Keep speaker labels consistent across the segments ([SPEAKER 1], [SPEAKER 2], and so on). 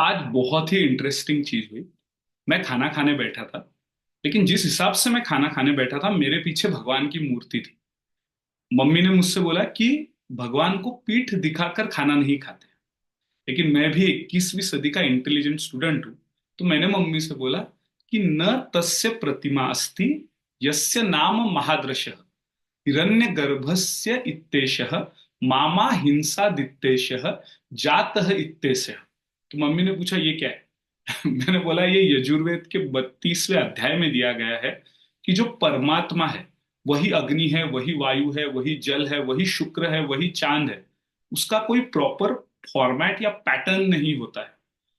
[SPEAKER 1] आज बहुत ही इंटरेस्टिंग चीज हुई। मैं खाना खाने बैठा था, लेकिन जिस हिसाब से मैं खाना खाने बैठा था मेरे पीछे भगवान की मूर्ति थी। मम्मी ने मुझसे बोला कि भगवान को पीठ दिखाकर खाना नहीं खाते। लेकिन मैं भी 21वीं सदी का इंटेलिजेंट स्टूडेंट हूं। तो मैंने मम्मी से बोला कि न तस्य प्रतिमा अस्ति यस्य नाम महादृशः हिरण्य गर्भस्य इत्येषः मामा हिंसा दित्तेशः जातः इत्येषः। तो मम्मी ने पूछा ये क्या है। मैंने बोला ये यजुर्वेद के 32वें अध्याय में दिया गया है कि जो परमात्मा है वही अग्नि है, वही वायु है, वही जल है, वही शुक्र है, वही चांद है। उसका कोई प्रॉपर फॉर्मेट या पैटर्न नहीं होता है।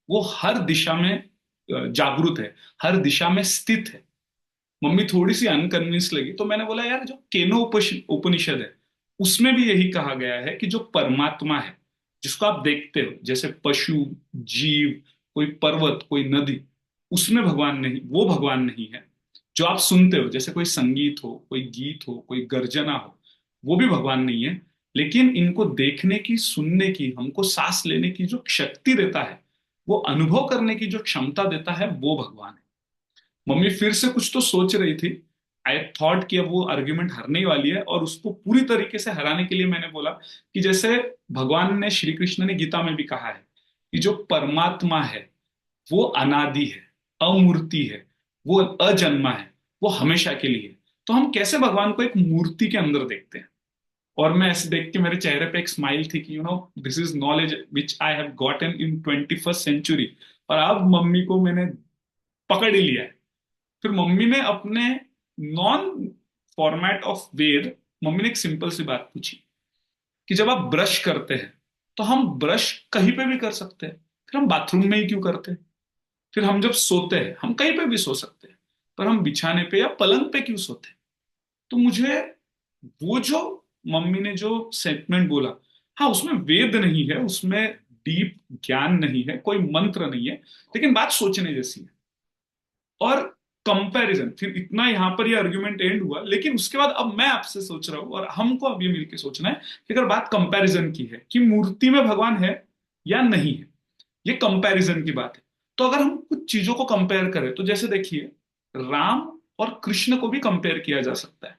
[SPEAKER 1] वो हर दिशा में जागृत है, हर दिशा में स्थित है। मम्मी थोड़ी सी अनकन्विंस लगी, तो मैंने बोला यार जो केनो उपनिषद है उसमें भी यही कहा गया है कि जो परमात्मा है जिसको आप देखते हो, जैसे पशु, जीव, कोई पर्वत, कोई नदी, उसमें भगवान नहीं, वो भगवान नहीं है। जो आप सुनते हो, जैसे कोई संगीत हो, कोई गीत हो, कोई गर्जना हो, वो भी भगवान नहीं है। लेकिन इनको देखने की, सुनने की, हमको सांस लेने की जो शक्ति देता है, वो अनुभव करने की जो क्षमता देता है, वो भगवान है। मम्मी फिर से कुछ तो सोच रही थी। आई थॉट कि अब वो आर्ग्यूमेंट हारने ही वाली है, और उसको पूरी तरीके से हराने के लिए मैंने बोला कि जैसे भगवान ने, श्री कृष्ण ने गीता में भी कहा है कि जो परमात्मा है वो अनादि है, अमूर्ति है, वो अजन्मा है, वो हमेशा के लिए है। तो हम कैसे भगवान को एक मूर्ति के अंदर देखते हैं। और मैं ऐसे देख के मेरे चेहरे पे एक स्माइल थी कि this is knowledge which I have gotten in 21st century. और अब मम्मी को मैंने पकड़ ही लिया है। फिर मम्मी ने अपने non format of Veda, mummy ने एक सिंपल सी बात पूछी कि जब आप ब्रश करते हैं तो हम ब्रश कहीं पे भी कर सकते हैं, फिर हम बाथरूम में ही क्यों करते हैं। फिर हम जब सोते हैं हम कहीं पे भी सो सकते हैं, पर हम बिछाने पे या पलंग पे क्यों सोते हैं। तो मुझे वो जो मम्मी ने जो स्टेटमेंट बोला, हाँ उसमें वेद नहीं है, उसमें डीप ज्ञान नहीं है, कोई मंत्र नहीं है, लेकिन बात सोचने जैसी है। और कंपैरिजन, फिर इतना यहां पर ये आर्ग्यूमेंट एंड हुआ, लेकिन उसके बाद अब मैं आपसे सोच रहा हूं और हमको अब ये मिलके सोचना है कि अगर बात कंपैरिजन की है कि मूर्ति में भगवान है या नहीं है, ये कंपैरिजन की बात है। तो अगर हम कुछ चीजों को कंपेयर करें तो जैसे देखिए, राम और कृष्ण को भी कंपेयर किया जा सकता है।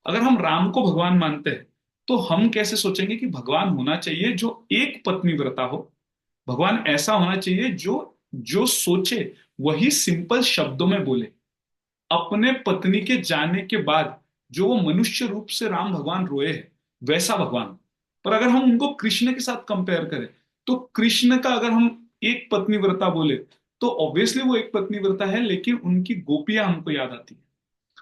[SPEAKER 1] अगर हम राम को भगवान मानते हैं तो हम कैसे सोचेंगे कि भगवान होना चाहिए जो एक पत्नी व्रता हो। भगवान ऐसा होना चाहिए जो जो सोचे वही सिंपल शब्दों में बोले। अपने पत्नी के जाने के बाद जो वो मनुष्य रूप से राम भगवान रोए हैं, वैसा भगवान। पर अगर हम उनको कृष्ण के साथ कंपेयर करें तो कृष्ण का अगर हम एक पत्नी व्रता बोले तो ऑब्वियसली वो एक पत्नी व्रता है, लेकिन उनकी गोपियां हमको याद आती है।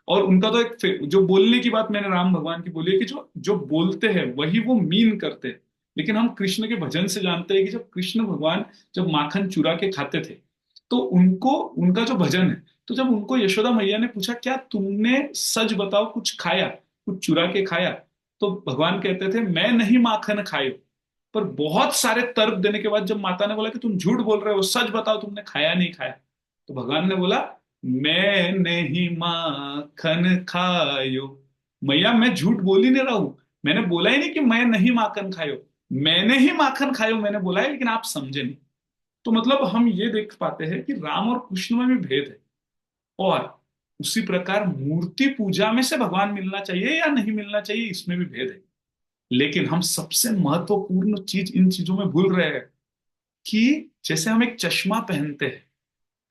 [SPEAKER 1] और उनका तो एक जो बोलने की बात मैंने राम भगवान की बोली है कि जो जो बोलते हैं वही वो मीन करते हैं। लेकिन हम कृष्ण के भजन से जानते हैं कि जब कृष्ण भगवान जब माखन चुरा के खाते थे तो उनको, उनका जो भजन है, तो जब उनको यशोदा मैया ने पूछा क्या तुमने सच बताओ कुछ खाया, कुछ चुरा के खाया, तो भगवान कहते थे मैं नहीं माखन खायो। पर बहुत सारे तर्क देने के बाद जब माता ने बोला कि तुम झूठ बोल रहे हो, सच बताओ तुमने खाया नहीं खाया, तो भगवान ने बोला मैंने ही माखन खायो। मैया मैं झूठ बोल ही नहीं रहा हूं। मैंने बोला ही नहीं कि मैं नहीं माखन खायो, मैंने ही माखन खायो मैंने बोला है, लेकिन आप समझे नहीं। तो मतलब हम ये देख पाते हैं कि राम और कृष्ण में भी भेद है। और उसी प्रकार मूर्ति पूजा में से भगवान मिलना चाहिए या नहीं मिलना चाहिए, इसमें भी भेद है। लेकिन हम सबसे महत्वपूर्ण चीज इन चीजों में भूल रहे हैं कि जैसे हम एक चश्मा पहनते हैं,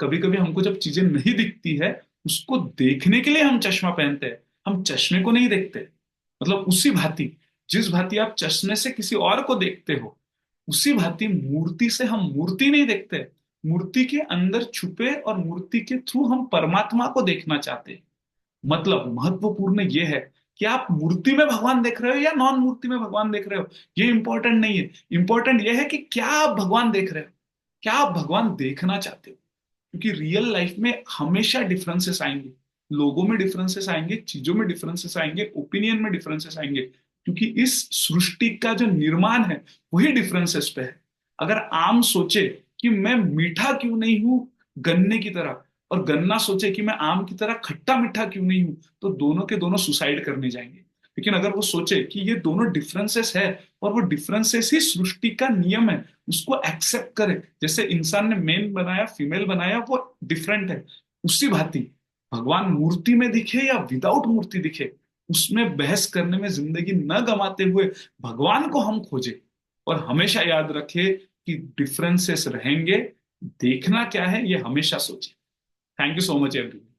[SPEAKER 1] कभी कभी हमको जब चीजें नहीं दिखती है, उसको देखने के लिए हम चश्मा पहनते हैं, हम चश्मे को नहीं देखते। मतलब उसी भांति, जिस भांति आप चश्मे से किसी और को देखते हो, उसी भांति मूर्ति से हम मूर्ति नहीं देखते। मूर्ति के अंदर छुपे और मूर्ति के थ्रू हम परमात्मा को देखना चाहते हैं। मतलब महत्वपूर्ण ये है कि आप मूर्ति में भगवान देख रहे हो या नॉन मूर्ति में भगवान देख रहे हो, ये इंपॉर्टेंट नहीं है। इंपॉर्टेंट ये है कि क्या आप भगवान देख रहे हो, क्या आप भगवान देखना चाहते हो। क्योंकि रियल लाइफ में हमेशा डिफरेंसेस आएंगे, लोगों में डिफरेंसेस आएंगे, चीजों में डिफरेंसेस आएंगे, ओपिनियन में डिफरेंसेस आएंगे, क्योंकि इस सृष्टि का जो निर्माण है वही डिफरेंसेस पे है। अगर आम सोचे कि मैं मीठा क्यों नहीं हूं गन्ने की तरह, और गन्ना सोचे कि मैं आम की तरह खट्टा मीठा क्यों नहीं हूं, तो दोनों के दोनों सुसाइड करने जाएंगे। लेकिन अगर वो सोचे कि ये दोनों डिफरेंसेस है और वो डिफरेंसेस ही सृष्टि का नियम है, उसको एक्सेप्ट करे, जैसे इंसान ने मेल बनाया फीमेल बनाया वो डिफरेंट है, उसी भांति भगवान मूर्ति में दिखे या विदाउट मूर्ति दिखे, उसमें बहस करने में जिंदगी न गंवाते हुए भगवान को हम खोजे, और हमेशा याद रखे कि डिफरेंसेस रहेंगे, देखना क्या है ये हमेशा सोचे। Thank you so much everyone.